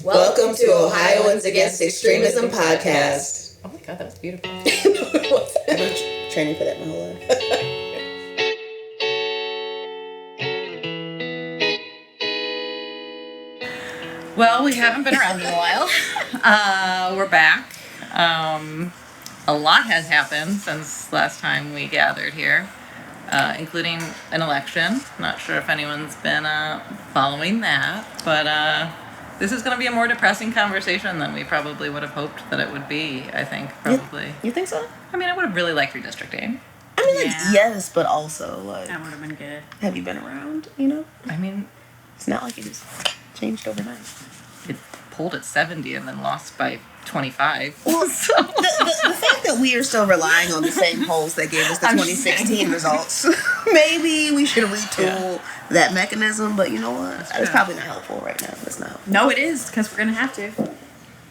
Welcome to Ohioans Against Extremism podcast. Oh my god, that was beautiful. I've been training for that my whole life. Well, we haven't been around in a while. We're back. A lot has happened since last time we gathered here, including an election. Not sure if anyone's been following that, but this is going to be a more depressing conversation than we probably would have hoped that it would be, I think, probably. You think so? I mean, I would have really liked redistricting. I mean, yes, but also, that would have been good. Have you been around, you know? I mean, it's not like it just changed overnight. It polled at 70 and then lost by 25. Well, so. the fact that we are still relying on the same polls that gave us the 2016 results, maybe we should retool that mechanism, but you know what? It's probably not helpful right now. It's not helpful. No, it is, because we're going to have to.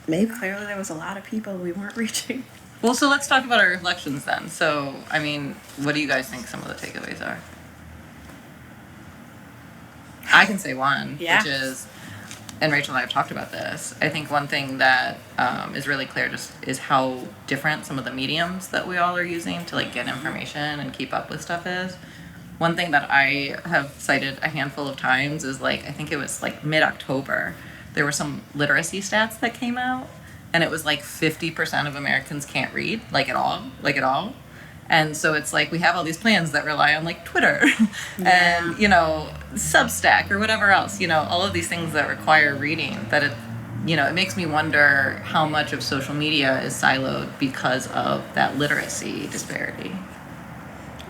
Maybe. Clearly there was a lot of people we weren't reaching. Well, so let's talk about our elections then. So, I mean, what do you guys think some of the takeaways are? I can say one, which is, and Rachel and I have talked about this, I think one thing that is really clear just is how different some of the mediums that we all are using to like get information and keep up with stuff is. One thing that I have cited a handful of times is like, I think it was like mid-October, there were some literacy stats that came out, and it was like 50% of Americans can't read, like at all. And so it's like we have all these plans that rely on like Twitter and, you know, Substack or whatever else, you know, all of these things that require reading that it, you know, it makes me wonder how much of social media is siloed because of that literacy disparity.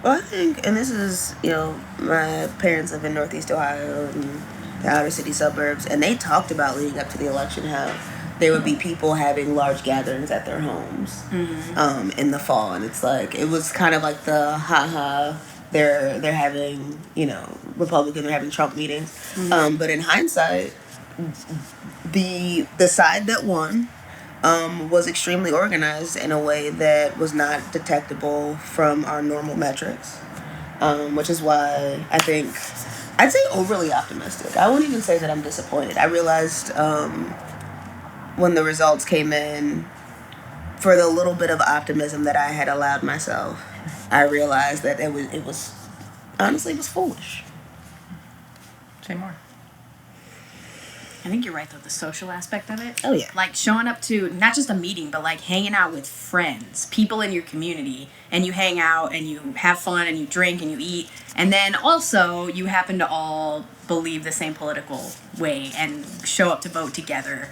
Well, I think, and this is, you know, my parents live in Northeast Ohio and the outer city suburbs, and they talked about leading up to the election how there would be people having large gatherings at their homes in the fall, and it's like it was kind of like the they're having, you know, Republicans are having Trump meetings, but in hindsight, the side that won was extremely organized in a way that was not detectable from our normal metrics, which is why I think I'd say overly optimistic. I won't even say that I'm disappointed. I realized when the results came in, for the little bit of optimism that I had allowed myself, I realized that it was honestly, it was foolish. Say more. I think you're right, though, the social aspect of it. Oh, yeah. Like, showing up to, not just a meeting, but, like, hanging out with friends, people in your community, and you hang out, and you have fun, and you drink, and you eat, and then also you happen to all believe the same political way and show up to vote together.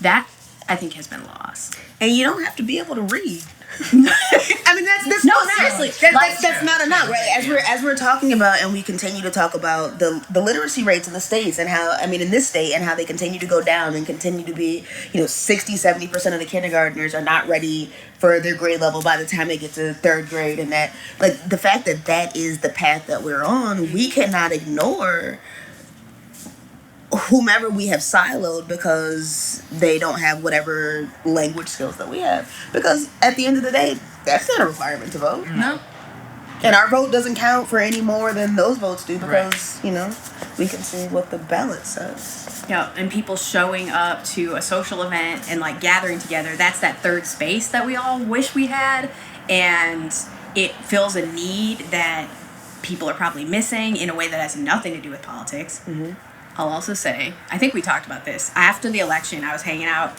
That, I think, has been lost. And you don't have to be able to read. I mean, that's no, seriously, that's not enough, right? As we're talking about, and we continue to talk about the literacy rates in the states and how, I mean, in this state, and how they continue to go down and continue to be, you know, 60-70% of the kindergartners are not ready for their grade level by the time they get to third grade, and that, like, the fact that that is the path that we're on, we cannot ignore whomever we have siloed because they don't have whatever language skills that we have. Because at the end of the day, that's not a requirement to vote. No. And our vote doesn't count for any more than those votes do because, you know, we can see what the ballot says. Yeah, and people showing up to a social event and, like, gathering together, that's that third space that we all wish we had. And it fills a need that people are probably missing in a way that has nothing to do with politics. Mm-hmm. I'll also say, I think we talked about this. After the election, I was hanging out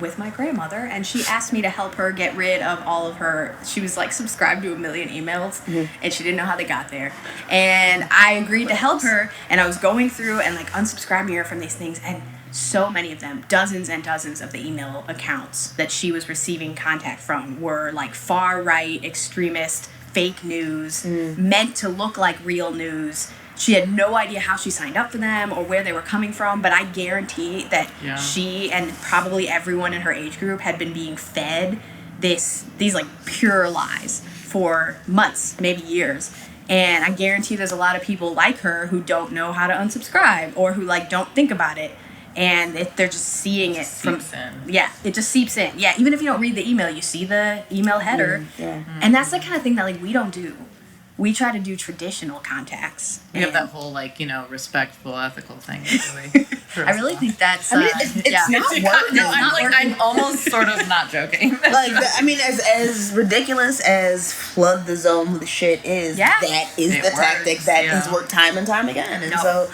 with my grandmother, and she asked me to help her get rid of all of her... She was, like, subscribed to 1 million emails, and she didn't know how they got there. And I agreed to help her, and I was going through and, like, unsubscribing her from these things, and so many of them, dozens and dozens of the email accounts that she was receiving contact from were, like, far-right, extremist, fake news, meant to look like real news. She had no idea how she signed up for them or where they were coming from, but I guarantee that she and probably everyone in her age group had been being fed these like pure lies for months, maybe years. And I guarantee there's a lot of people like her who don't know how to unsubscribe or who like don't think about it. And they're just seeing it from... Yeah, it just seeps in. Yeah, even if you don't read the email, you see the email header. And that's the kind of thing that like we don't do. we try to do traditional contacts. We have that whole, like, you know, respectful, ethical thing. Really I really think that's. I mean, it's not working. I'm almost sort of not joking. Like, I mean, as ridiculous as flood the zone with shit is, that is the tactic that has worked time and time again. And so,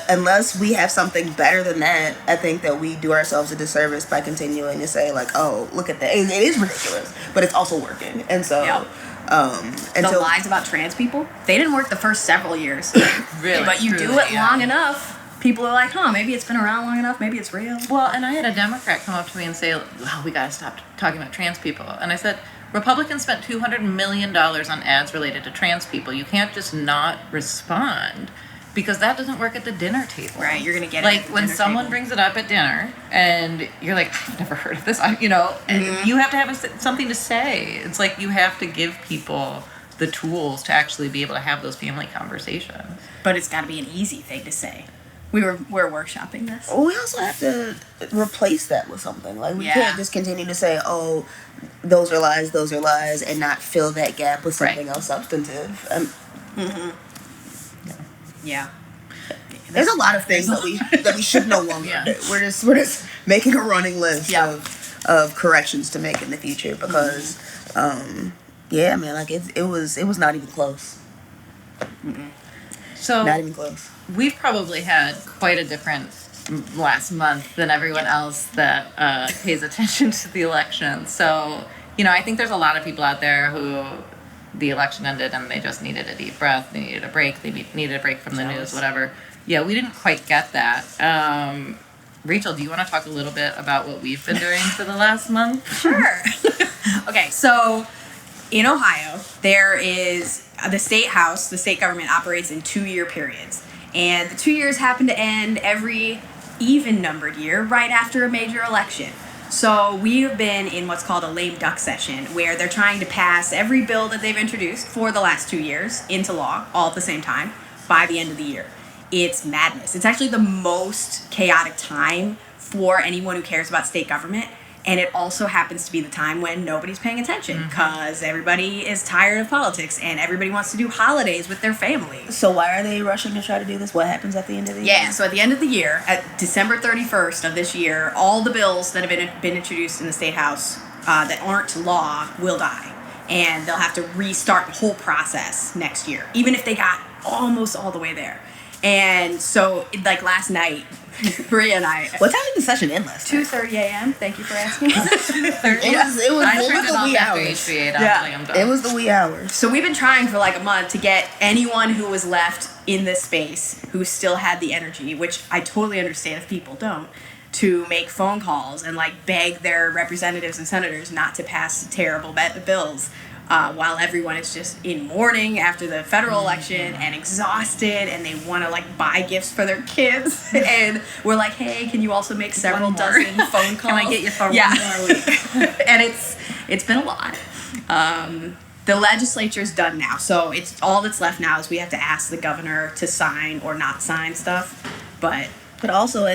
unless we have something better than that, I think that we do ourselves a disservice by continuing to say, like, oh, look at that. It is ridiculous, but it's also working. And so, the lies about trans people, they didn't work the first several years. Really? But you do it long enough, people are like, huh, maybe it's been around long enough, maybe it's real. Well, and I had a Democrat come up to me and say, well, we got to stop talking about trans people. And I said, Republicans spent $200 million on ads related to trans people. You can't just not respond, because that doesn't work at the dinner table. Right, you're going to get like, it at the when dinner someone table. brings it up at dinner, and you're like, I've never heard of this, you know, and you have to have something to say. It's like you have to give people the tools to actually be able to have those family conversations. But it's got to be an easy thing to say. We're workshopping this. Well, we also have to replace that with something. Like, we can't just continue to say, oh, those are lies, and not fill that gap with something else substantive. Yeah. There's a lot of things that we should no longer do. We're just making a running list of corrections to make in the future, because man, like it was not even close. So not even close. We've probably had quite a different last month than everyone else that pays attention to the election. So, you know, I think there's a lot of people out there who the election ended and they just needed a deep breath. They needed a break. They needed a break from the news, whatever. Yeah, we didn't quite get that. Rachel, do you want to talk a little bit about what we've been doing for the last month? Sure. Okay, so in Ohio, there is the state house, the state government operates in 2-year periods. And the 2 years happen to end every even-numbered year right after a major election. So we have been in what's called a lame duck session, where they're trying to pass every bill that they've introduced for the last 2 years into law all at the same time by the end of the year. It's madness. It's actually the most chaotic time for anyone who cares about state government. And it also happens to be the time when nobody's paying attention, because everybody is tired of politics and everybody wants to do holidays with their families. So why are they rushing to try to do this? What happens at the end of the year? Yeah, so at the end of the year, at December 31st of this year, all the bills that have been introduced in the State House that aren't law will die. And they'll have to restart the whole process next year, even if they got almost all the way there. And so, like last night, Maria and I... What time did the session end last night? 2:30 a.m. Thank you for asking. It was the wee hours. It was the wee hours. So we've been trying for like a month to get anyone who was left in this space who still had the energy, which I totally understand if people don't, to make phone calls and like beg their representatives and senators not to pass terrible bills. While everyone is just in mourning after the federal election and exhausted, and they want to like buy gifts for their kids, and we're like, hey, can you also make several dozen phone calls? Can I get you for one more week? And it's been a lot. The legislature's done now, so it's all that's left now is we have to ask the governor to sign or not sign stuff. But also,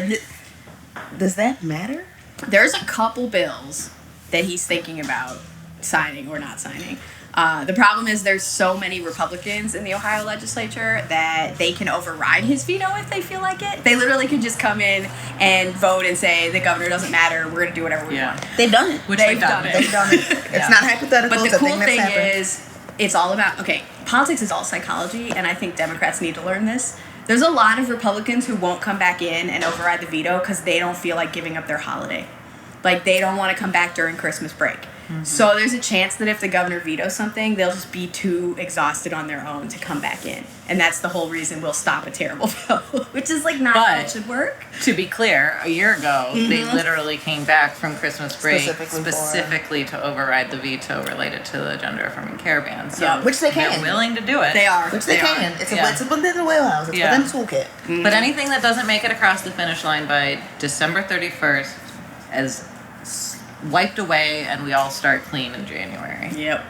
does that matter? There's a couple bills that he's thinking about signing or not signing. The problem is there's so many Republicans in the Ohio legislature that they can override his veto if they feel like it. They literally could just come in and vote and say the governor doesn't matter, we're going to do whatever we want. They've done it. They've done it. It's not hypothetical. But the cool thing is it's all about, politics is all psychology, and I think Democrats need to learn this. There's a lot of Republicans who won't come back in and override the veto because they don't feel like giving up their holiday. Like, they don't want to come back during Christmas break. So there's a chance that if the governor vetoes something, they'll just be too exhausted on their own to come back in. And that's the whole reason we'll stop a terrible bill, which is like not how it should work. To be clear, a year ago, they literally came back from Christmas break specifically to override the veto related to the gender affirming care ban. So which they can. They're willing to do it. They are. Which they can. It's within the wheelhouse. It's within the toolkit. But anything that doesn't make it across the finish line by December 31st is wiped away, and we all start clean in January. Yep.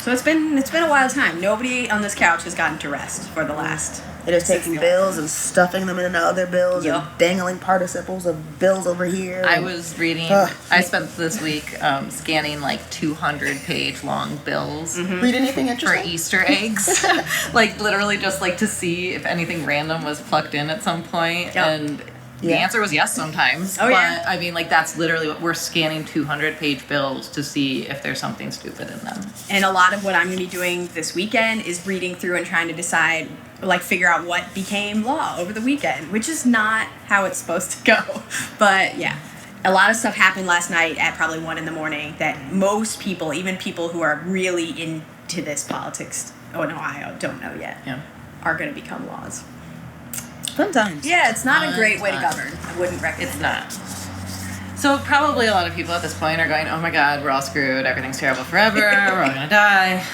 So it's been a wild time. Nobody on this couch has gotten to rest for the last They're just taking bills and stuffing them into other bills and dangling participles of bills over here. I was reading, I spent this week scanning like 200-page long bills. Read anything interesting? For Easter eggs. Like literally just like to see if anything random was plucked in at some point. And the answer was yes sometimes. But I mean, like that's literally what we're scanning 200-page bills to see if there's something stupid in them. And a lot of what I'm going to be doing this weekend is reading through and trying to decide, like figure out what became law over the weekend, which is not how it's supposed to go. But yeah, a lot of stuff happened last night at probably 1 a.m. that most people, even people who are really into this politics in Ohio, don't know yet, are going to become laws. Sometimes. Yeah, it's not a great way to govern. I wouldn't recommend It's not. So probably a lot of people at this point are going, oh my God, we're all screwed. Everything's terrible forever. We're all going to die.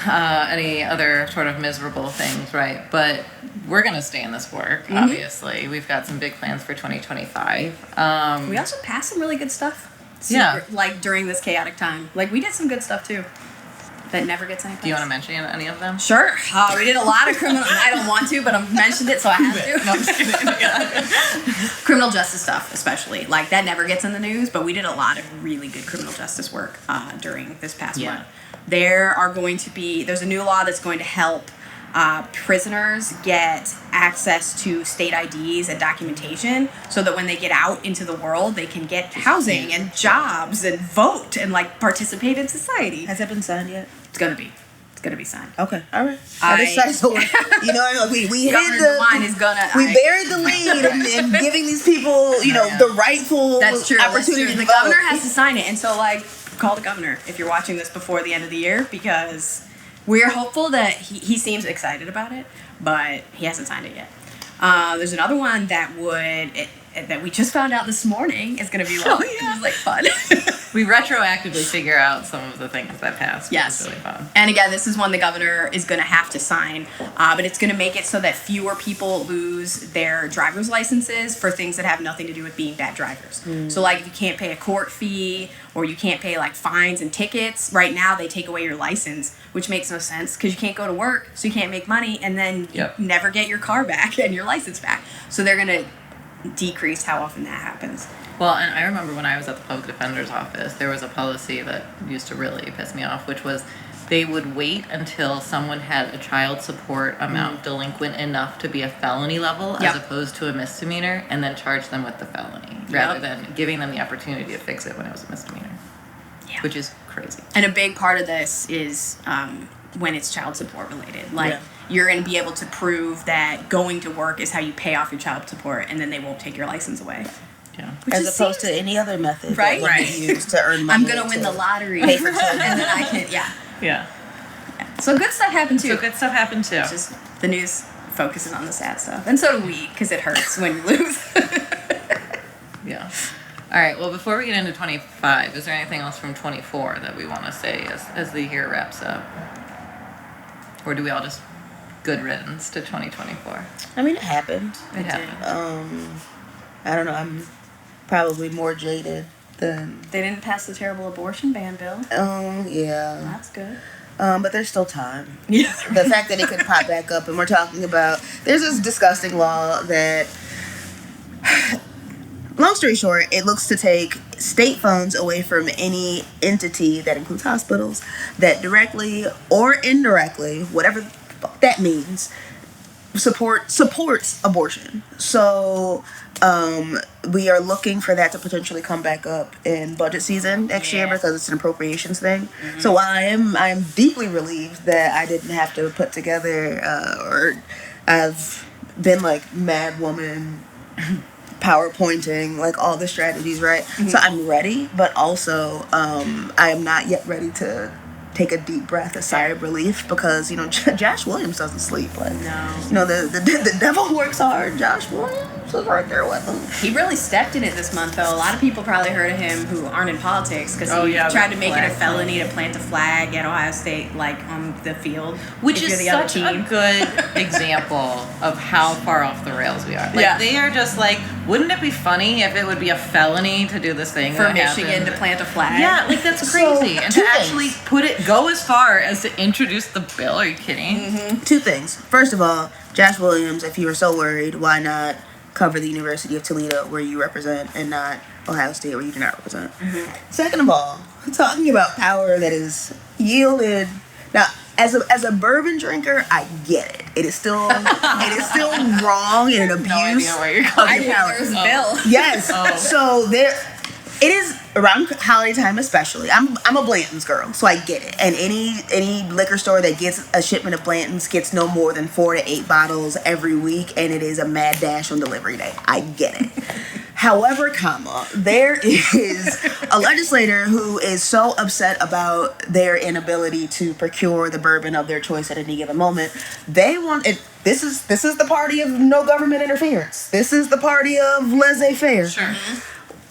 Any other sort of miserable things, right? But we're going to stay in this work, obviously. We've got some big plans for 2025. We also passed some really good stuff. Yeah. Like during this chaotic time. Like we did some good stuff too. That never gets any place. Do you want to mention any of them? Sure. We did a lot of criminal... I don't want to, but I mentioned it, so I have to. No, I'm just kidding. Criminal justice stuff, especially. Like, that never gets in the news, but we did a lot of really good criminal justice work during this past month. There's a new law that's going to help prisoners get access to state IDs and documentation so that when they get out into the world, they can get housing and jobs and vote and, like, participate in society. Has that been signed yet? It's going to be. It's going to be signed. Okay. All right. You know, we hit Governor DeWine is going to... We buried the lead in giving these people, you know, the rightful opportunity to The vote. governor has to sign it. And so, like, call the governor if you're watching this before the end of the year, because we're hopeful that he seems excited about it, but he hasn't signed it yet. There's another one that that we just found out this morning is going to be law, which is like fun. We retroactively figure out some of the things that passed. Yes. It's really fun. And again, this is one the governor is going to have to sign, but it's going to make it so that fewer people lose their driver's licenses for things that have nothing to do with being bad drivers. So like if you can't pay a court fee or you can't pay like fines and tickets, right now they take away your license, which makes no sense because you can't go to work, so you can't make money, and then you never get your car back and your license back. So they're going to decrease how often that happens. Well, and I remember when I was at the public defender's office, there was a policy that used to really piss me off, which was they would wait until someone had a child support amount delinquent enough to be a felony level as opposed to a misdemeanor, and then charge them with the felony rather than giving them the opportunity to fix it when it was a misdemeanor, which is crazy. And a big part of this is when it's child support related. Like, you're going to be able to prove that going to work is how you pay off your child support, and then they won't take your license away. Yeah. As opposed to any other method right? that would be used to earn money. I'm going to win the lottery. Pay for children. And then I can, Yeah. So good stuff happened too. Just the news focuses on the sad stuff. And so do we, because it hurts when you lose. Yeah. All right. Well, before we get into 25, is there anything else from 24 that we want to say as the year wraps up? Or do we all just good riddance to 2024? I mean, it happened. It happened. I don't know. I'm probably more jaded than... They didn't pass the terrible abortion ban bill. Yeah. That's good. But there's still time. Yeah. The fact that it could pop back up, and we're talking about... There's this disgusting law that... Long story short, it looks to take state funds away from any entity, that includes hospitals, that directly or indirectly, whatever the fuck that means, supports abortion. So we are looking for that to potentially come back up in budget season next year because it's an appropriations thing. So while I am deeply relieved that I didn't have to put together or I've been like mad woman PowerPointing like all the strategies, right? So I'm ready, but also I am not yet ready to take a deep breath, a sigh of relief, because, you know, Josh Williams doesn't sleep. Like, no. You know, the devil works hard. Josh Williams was right there with him. He really stepped in it this month, though. A lot of people probably heard of him who aren't in politics because he tried to make it a felony to plant a flag at Ohio State, like, on the field. Which is such a good example of how far off the rails we are. Like, they are just like, wouldn't it be funny if it would be a felony to do this thing for Michigan to plant a flag? Yeah, like that's crazy. And to actually go as far as to introduce the bill. Are you kidding? Mm-hmm. Two things. First of all, Josh Williams, if you were so worried, why not cover the University of Toledo where you represent and not Ohio State where you do not represent? Mm-hmm. Second of all, talking about power that is yielded. Now, as a bourbon drinker, I get it. It is still wrong and an abuse. No idea where you're going. I knew there was a bill. Yes. So there, it is around holiday time especially. I'm a Blanton's girl, so I get it. And any liquor store that gets a shipment of Blanton's gets no more than 4 to 8 bottles every week, and it is a mad dash on delivery day. I get it. However, there is a legislator who is so upset about their inability to procure the bourbon of their choice at any given moment. They want it. This is the party of no government interference. This is the party of laissez-faire. Sure.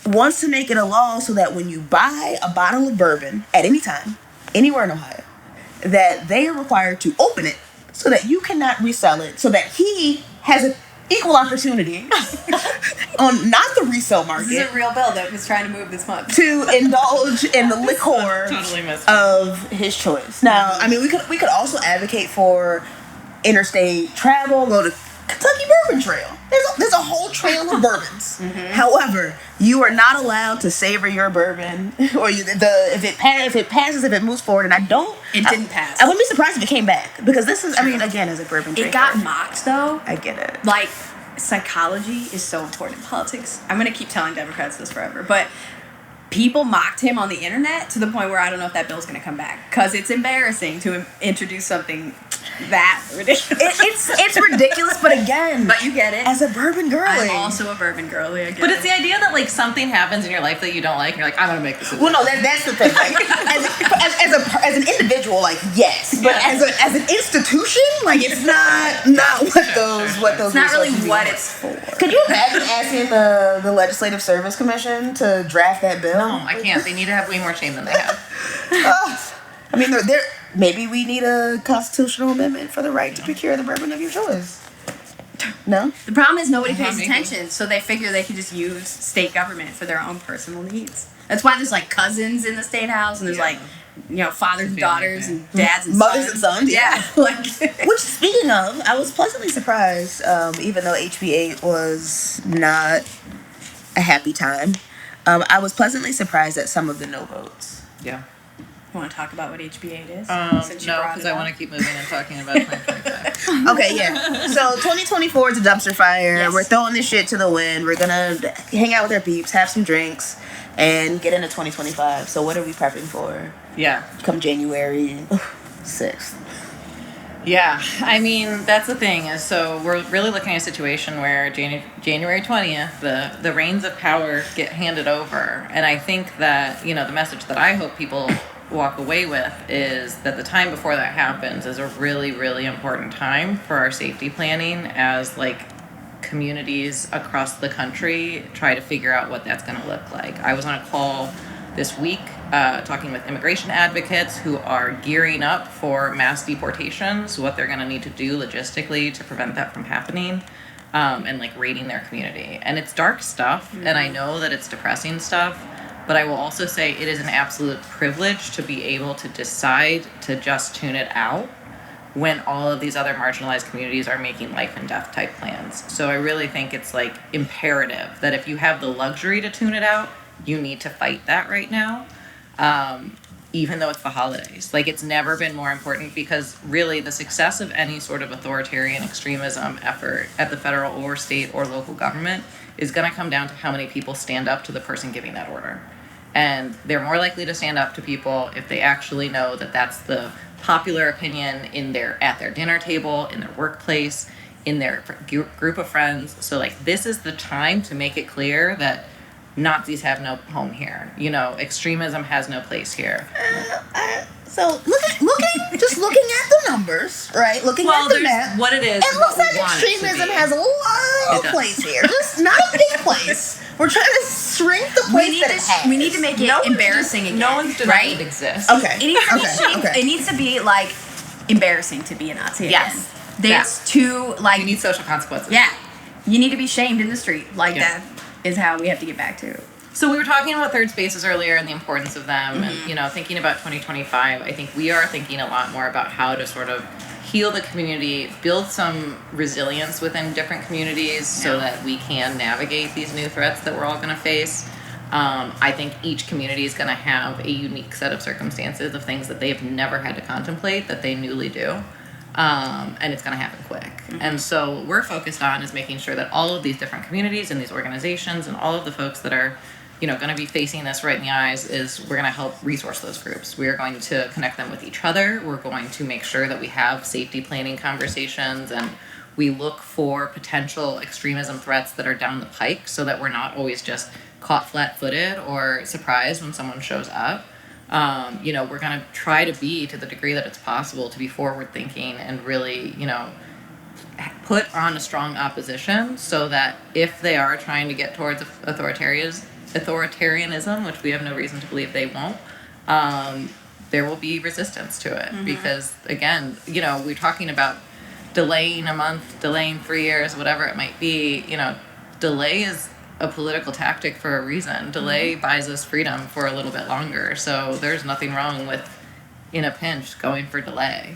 Wants to make it a law so that when you buy a bottle of bourbon at any time, anywhere in Ohio, that they are required to open it so that you cannot resell it, so that he has an equal opportunity on not the resale market. This is a real bill that was trying to move this month. To indulge in the liquor of his choice. Now, I mean, we could also advocate for interstate travel, go to Kentucky Bourbon Trail. There's a whole trail of bourbons. Mm-hmm. However, you are not allowed to savor your bourbon, or if it moves forward. And it didn't pass. I wouldn't be surprised if it came back, because this is, I mean, again, as a bourbon drinker, it got mocked though. I get it. Like, psychology is so important in politics. I'm gonna keep telling Democrats this forever, but people mocked him on the internet to the point where I don't know if that bill's gonna come back, because it's embarrassing to introduce something that ridiculous. It's ridiculous, but again, but you get it. As a bourbon girly, I'm also a bourbon girly. I get but it's the idea that like something happens in your life that you don't like, and you're like, I'm gonna make this. Well, no, that's the thing. Like, as an individual, like yes, but as an institution, like it's not what those. It's not really what it's for. Could you imagine asking the Legislative Service Commission to draft that bill? No, I can't. They need to have way more shame than they have. I mean, they're maybe we need a constitutional amendment for the right to procure the bourbon of your choice. No? The problem is nobody pays attention, so they figure they can just use state government for their own personal needs. That's why there's like cousins in the state house, and there's like, you know, fathers and daughters and dads and mothers and sons. Yeah. Like, which, speaking of, I was pleasantly surprised, even though HB8 was not a happy time, I was pleasantly surprised at some of the no votes. Yeah. You want to talk about what HB8 is? No, because I want to keep moving and talking about 2025. Okay, yeah. So 2024 is a dumpster fire. Yes. We're throwing this shit to the wind. We're gonna hang out with our peeps, have some drinks, and get into 2025. So what are we prepping for? Yeah. Come January 6th. Yeah, I mean, that's the thing. Is so we're really looking at a situation where January 20th, the reins of power get handed over. And I think that, you know, the message that I hope people walk away with is that the time before that happens is a really, really important time for our safety planning as, like, communities across the country try to figure out what that's going to look like. I was on a call this week talking with immigration advocates who are gearing up for mass deportations, what they're going to need to do logistically to prevent that from happening, and like raiding their community. And it's dark stuff, and I know that it's depressing stuff, but I will also say it is an absolute privilege to be able to decide to just tune it out when all of these other marginalized communities are making life and death type plans. So I really think it's like imperative that if you have the luxury to tune it out, you need to fight that right now, even though it's the holidays. Like, it's never been more important, because really the success of any sort of authoritarian extremism effort at the federal or state or local government is going to come down to how many people stand up to the person giving that order. And they're more likely to stand up to people if they actually know that that's the popular opinion at their dinner table, in their workplace, in their group of friends. So, like, this is the time to make it clear that Nazis have no home here. You know, extremism has no place here. So looking at the numbers, right? Looking at the map, what it is. It looks like extremism has a little place here, just not a big place. We're trying to shrink the place it has. We need to make it embarrassing again. No one's denying it exists. Okay. It needs to be like embarrassing to be a Nazi. Yes. There's two, like, you need social consequences. Yeah. you need to be shamed in the street. Like, that is how we have to get back to. So we were talking about third spaces earlier and the importance of them. And, you know, thinking about 2025, I think we are thinking a lot more about how to sort of heal the community, build some resilience within different communities so that we can navigate these new threats that we're all going to face. I think each community is going to have a unique set of circumstances of things that they've never had to contemplate that they newly do. And it's going to happen quick. And so what we're focused on is making sure that all of these different communities and these organizations and all of the folks that are, you know, going to be facing this right in the eyes is we're going to help resource those groups. We are going to connect them with each other. We're going to make sure that we have safety planning conversations and we look for potential extremism threats that are down the pike so that we're not always just caught flat-footed or surprised when someone shows up. You know, we're going to try to be, to the degree that it's possible, to be forward-thinking and really, you know, put on a strong opposition so that if they are trying to get towards authoritarianism, which we have no reason to believe they won't, there will be resistance to it. Because, again, you know, we're talking about delaying a month, delaying 3 years, whatever it might be. You know, delay is a political tactic for a reason. Delay buys us freedom for a little bit longer. So there's nothing wrong with, in a pinch, going for delay.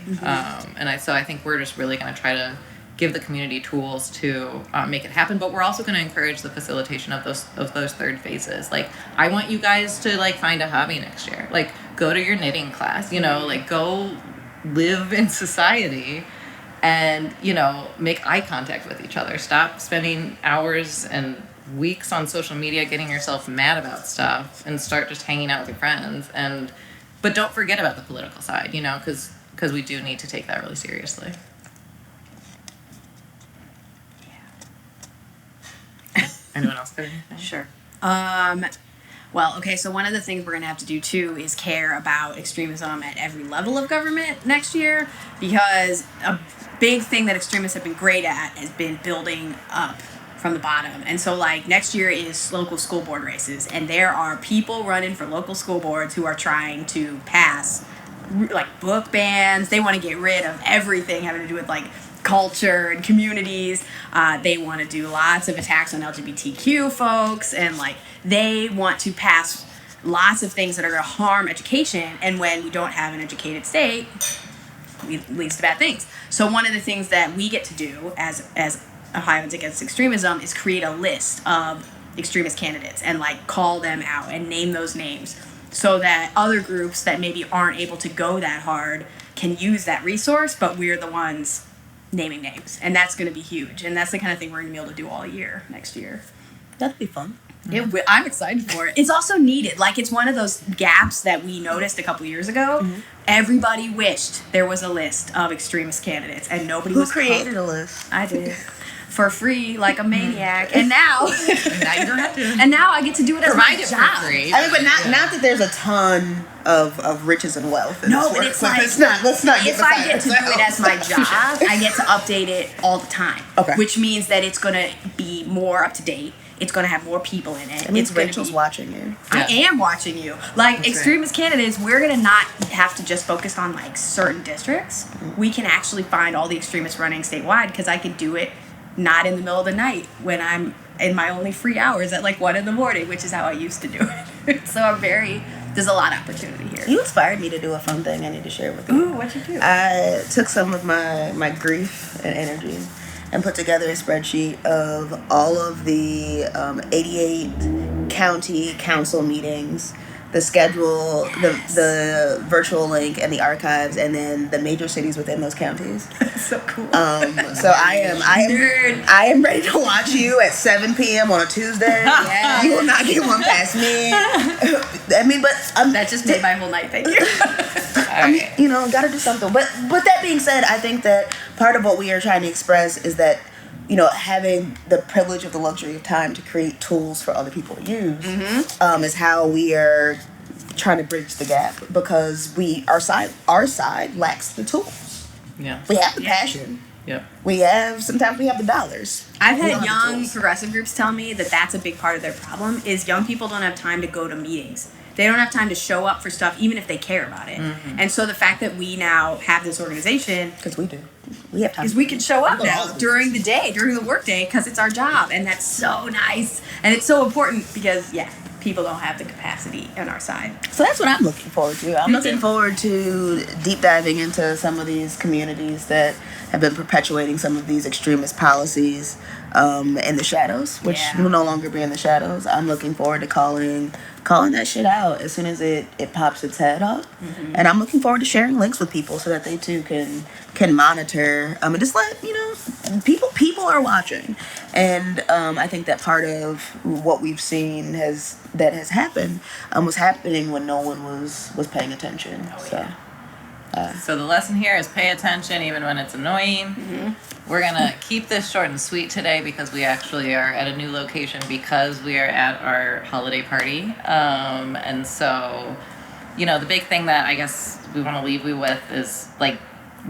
So I think we're just really going to try to give the community tools to make it happen. But we're also going to encourage the facilitation of those third phases. Like, I want you guys to, like, find a hobby next year. Like, go to your knitting class, you know, like, go live in society and, you know, make eye contact with each other. Stop spending hours and weeks on social media getting yourself mad about stuff and start just hanging out with your friends. But don't forget about the political side, you know, because we do need to take that really seriously. Anyone else got anything? Sure. Well, okay, so one of the things we're going to have to do, too, is care about extremism at every level of government next year, because a big thing that extremists have been great at has been building up from the bottom. And so, like, next year is local school board races, and there are people running for local school boards who are trying to pass, like, book bans. They want to get rid of everything having to do with, like, culture and communities. They want to do lots of attacks on LGBTQ folks, and, like, they want to pass lots of things that are going to harm education. And when we don't have an educated state, it leads to bad things. So one of the things that we get to do as Ohioans Against Extremism is create a list of extremist candidates and, like, call them out and name those names so that other groups that maybe aren't able to go that hard can use that resource, but we're the ones naming names. And that's going to be huge. And that's the kind of thing we're going to be able to do all year next year. That'd be fun. I'm excited for it. It's also needed. Like, it's one of those gaps that we noticed a couple years ago. Everybody wished there was a list of extremist candidates, and nobody was. Who created a list? I did. For free, like a maniac. And now now you don't have to. And now I get to do it as my job. For free. I mean, but not that there's a ton of riches and wealth. No, but it's like, let's not if I get to do it as my job, I get to update it all the time. Okay. Which means that it's going to be more up to date. It's going to have more people in it. It means Rachel's watching you. I am watching you. Like, that's extremist candidates, we're going to not have to just focus on, like, certain districts. We can actually find all the extremists running statewide, because I can do it not in the middle of the night when I'm in my only free hours at, like, 1 a.m, which is how I used to do it. So there's a lot of opportunity here. You inspired me to do a fun thing I need to share with you. Ooh, what'd you do? I took some of my grief and energy and put together a spreadsheet of all of the 88 county council meetings, the schedule, the virtual link, and the archives, and then the major cities within those counties. That's so cool. So I am ready to watch you at 7 p.m. on a Tuesday. Yeah. You will not get one past me. I mean, but that just made my whole night. Thank you. I mean, you know, gotta do something. But that being said, I think that part of what we are trying to express is that, you know, having the privilege of the luxury of time to create tools for other people to use is how we are trying to bridge the gap, because our side lacks the tools. Yeah. We have the passion. Yep. Sometimes we have the dollars. I've had young progressive groups tell me that that's a big part of their problem is young people don't have time to go to meetings. They don't have time to show up for stuff, even if they care about it. And so the fact that we now have this organization, because we do. We have time. Because we can show up now during the day, during the workday, because it's our job, and that's so nice, and it's so important because people don't have the capacity on our side. So that's what I'm looking forward to. I'm looking forward to deep diving into some of these communities that have been perpetuating some of these extremist policies in the shadows, which will no longer be in the shadows. I'm looking forward to calling that shit out as soon as it pops its head up. Mm-hmm. And I'm looking forward to sharing links with people so that they too can monitor and just let people are watching. And I think that part of what we've seen has happened was happening when no one was paying attention. So the lesson here is pay attention even when it's annoying. Mm-hmm. We're going to keep this short and sweet today because we actually are at a new location because we are at our holiday party. And so, the big thing that I guess we want to leave you with is, like,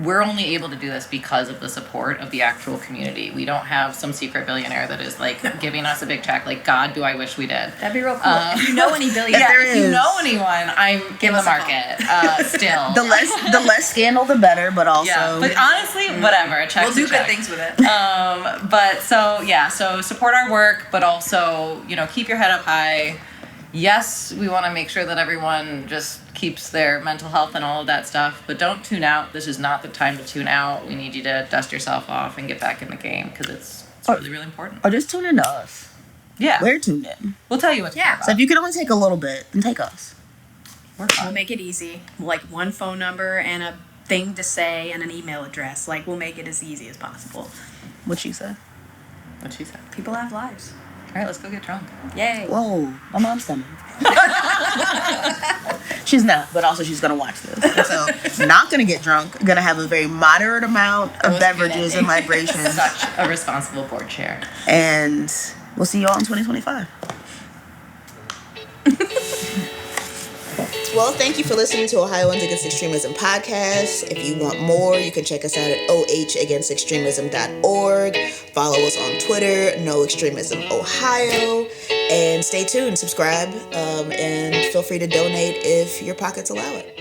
we're only able to do this because of the support of the actual community. We don't have some secret billionaire that is, like, giving us a big check. Like, God, do I wish we did. That'd be real cool. If you know any billionaires. If you know anyone, I'm in the market still. The less scandal, the better, but also... Yeah, but honestly, whatever. A check's we'll do a check. good things with it. So support our work, but also, keep your head up high. Yes, we want to make sure that everyone just keeps their mental health and all of that stuff, but don't tune out. This is not the time to tune out. We need you to dust yourself off and get back in the game because it's really, really important. Or just tune in to us. Yeah. We're tuned in. We'll tell you what to talk about. So if you can only take a little bit, then take us. We'll make it easy. Like one phone number and a thing to say and an email address. Like, we'll make it as easy as possible. What she said. People have lives. All right, let's go get drunk. Yay. Whoa, my mom's coming. She's not, but also she's going to watch this. So, not going to get drunk. Going to have a very moderate amount of beverages and libations. Such a responsible board chair. And we'll see you all in 2025. Well, thank you for listening to Ohioans Against Extremism podcast. If you want more, you can check us out at ohagainstextremism.org. Follow us on Twitter, No Extremism Ohio. And stay tuned, subscribe, and feel free to donate if your pockets allow it.